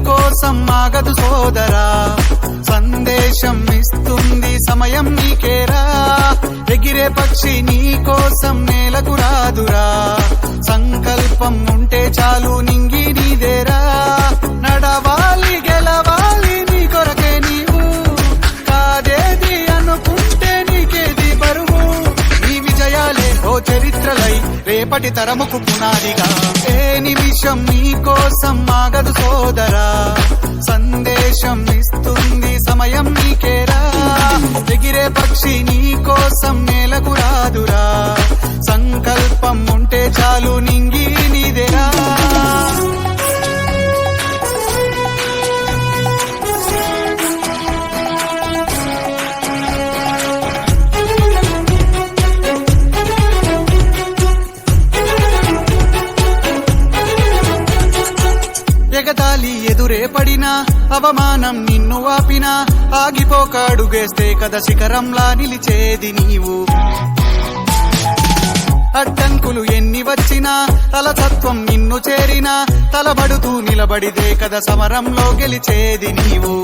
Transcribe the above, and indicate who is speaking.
Speaker 1: కోసం ఆగదు సోదరా, సందేశం ఇస్తుంది సమయం నీకేరా. ఎగిరే పక్షి నీ కోసం నేలకు రాదురా, సంకల్పం ఉంటే చాలు నింగి నీదేరా. నడవాలి గెలవాలి నీ కొరకే నీవు, కాదేది అనుకుంటే నీకేది బరువు. నీ విజయాలే ఓ చరిత్రలై రేపటి తరముకు పునాదిగా. ఏ నిమిషం నీ కోసం ఆగదు సోదరా, సందేశం ఇస్తుంది సమయం నీకేరా. ఎగిరే పక్షి నీ కోసం నేలకు రాదురా, సంకల్పం ఉంటే చాలు నింగి నీదేరా. ఎగతాళి ఎదురే పడినా, అవమానం నిన్ను ఆపినా, ఆగిపోక అడుగేస్తే కదా శిఖరంలా నిలిచేది నీవు. అడ్డంకులు ఎన్ని వచ్చినా, తలతత్వం నిన్ను చేరినా, తలబడుతూ నిలబడితే కదా సమరంలో గెలిచేది నీవు.